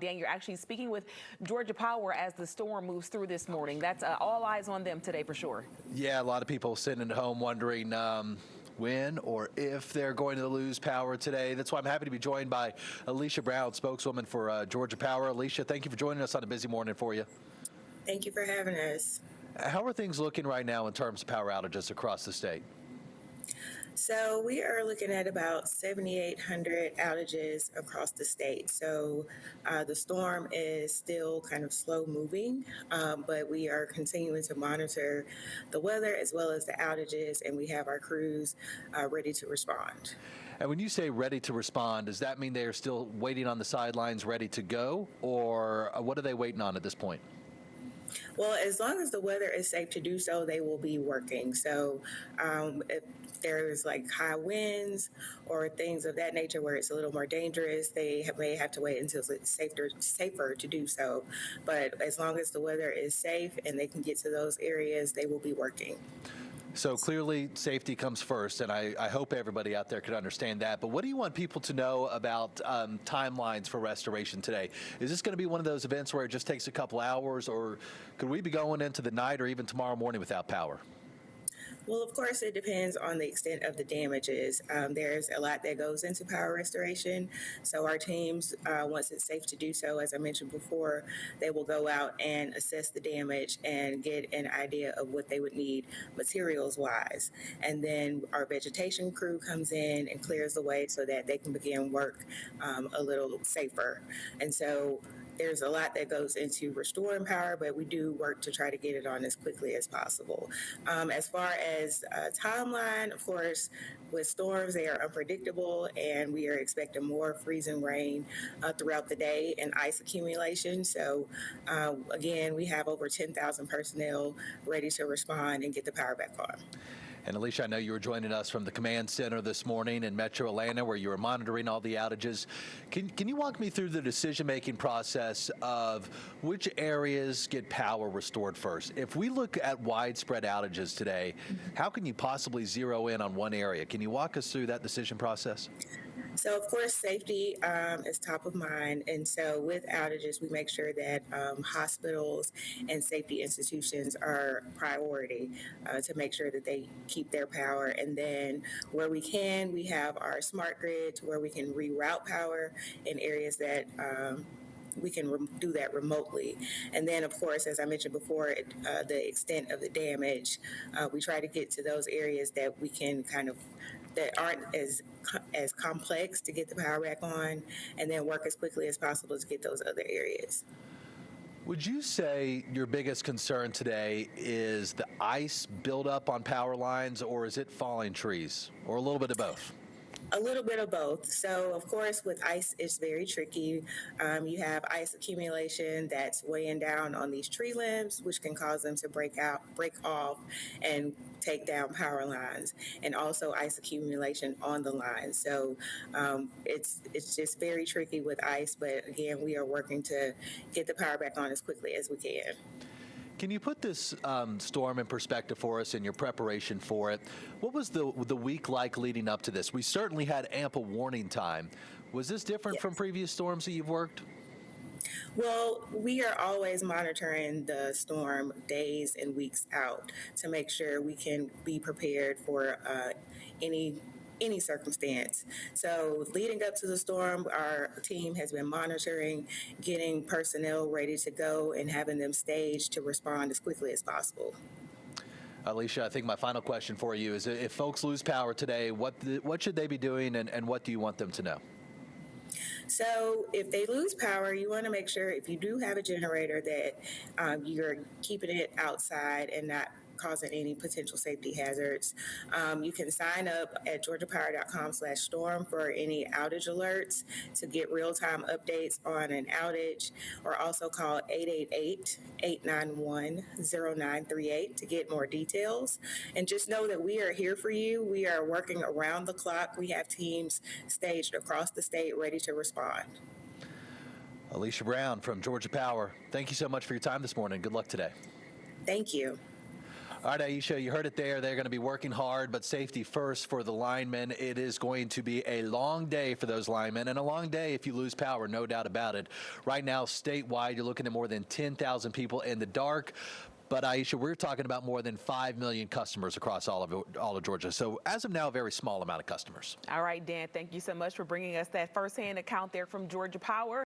Dan, you're actually speaking with Georgia Power as the storm moves through this morning. That's all eyes on them today for sure. Yeah, a lot of people sitting at home wondering when or if they're going to lose power today. That's why I'm happy to be joined by Alicia Brown, spokeswoman for Georgia Power. Alicia, thank you for joining us on a busy morning for you. Thank you for having us. How are things looking right now in terms of power outages across the state? So we are looking at about 7,800 outages across the state. So the storm is still kind of slow moving, but we are continuing to monitor the weather as well as the outages, and we have our crews ready to respond. And when you say ready to respond, does that mean they are still waiting on the sidelines, ready to go, or what are they waiting on at this point? Well, as long as the weather is safe to do so, they will be working. So if there's like high winds or things of that nature where it's a little more dangerous, they may have to wait until it's safer to do so. But as long as the weather is safe and they can get to those areas, they will be working. So clearly safety comes first, and I hope everybody out there can understand that. But what do you want people to know about timelines for restoration today? Is this going to be one of those events where it just takes a couple hours, or could we be going into the night or even tomorrow morning without power? Well, of course, it depends on the extent of the damages. There's a lot that goes into power restoration. So our teams, once it's safe to do so, as I mentioned before, they will go out and assess the damage and get an idea of what they would need materials-wise. And then our vegetation crew comes in and clears the way so that they can begin work a little safer. And so there's a lot that goes into restoring power, but we do work to try to get it on as quickly as possible. As far as timeline, of course, with storms, they are unpredictable, and we are expecting more freezing rain throughout the day and ice accumulation. So again, we have over 10,000 personnel ready to respond and get the power back on. And Alicia, I know you were joining us from the command center this morning in Metro Atlanta, where you were monitoring all the outages. Can you walk me through the decision-making process of which areas get power restored first? If we look at widespread outages today, how can you possibly zero in on one area? Can you walk us through that decision process? So, of course, safety is top of mind. And so with outages, we make sure that hospitals and safety institutions are priority to make sure that they keep their power. And then where we can, we have our smart grid to where we can reroute power in areas that we can do that remotely. And then, of course, as I mentioned before, the extent of the damage, we try to get to those areas that we can that aren't as complex to get the power back on, and then work as quickly as possible to get those other areas. Would you say your biggest concern today is the ice buildup on power lines, or is it falling trees, or a little bit of both? A little bit of both. So, of course, with ice, it's very tricky. You have ice accumulation that's weighing down on these tree limbs, which can cause them to break off, and take down power lines, and also ice accumulation on the line. So it's just very tricky with ice. But again, we are working to get the power back on as quickly as we can. Can you put this storm in perspective for us in your preparation for it? What was the week like leading up to this? We certainly had ample warning time. Was this different from previous storms that you've worked? Well, we are always monitoring the storm days and weeks out to make sure we can be prepared for any circumstance. So leading up to the storm, our team has been monitoring, getting personnel ready to go, and having them staged to respond as quickly as possible. Alicia, I think my final question for you is, if folks lose power today, what should they be doing, and what do you want them to know? So if they lose power, you want to make sure, if you do have a generator, that you're keeping it outside and not causing any potential safety hazards. You can sign up at georgiapower.com/storm for any outage alerts to get real-time updates on an outage, or also call 888-891-0938 to get more details. And just know that we are here for you. We are working around the clock. We have teams staged across the state ready to respond. Alicia Brown from Georgia Power, thank you so much for your time this morning. Good luck today. Thank you. All right, Aisha, you heard it there. They're going to be working hard, but safety first for the linemen. It is going to be a long day for those linemen, and a long day if you lose power, no doubt about it. Right now, statewide, you're looking at more than 10,000 people in the dark. But Aisha, we're talking about more than 5 million customers across all of Georgia. So as of now, a very small amount of customers. All right, Dan, thank you so much for bringing us that firsthand account there from Georgia Power.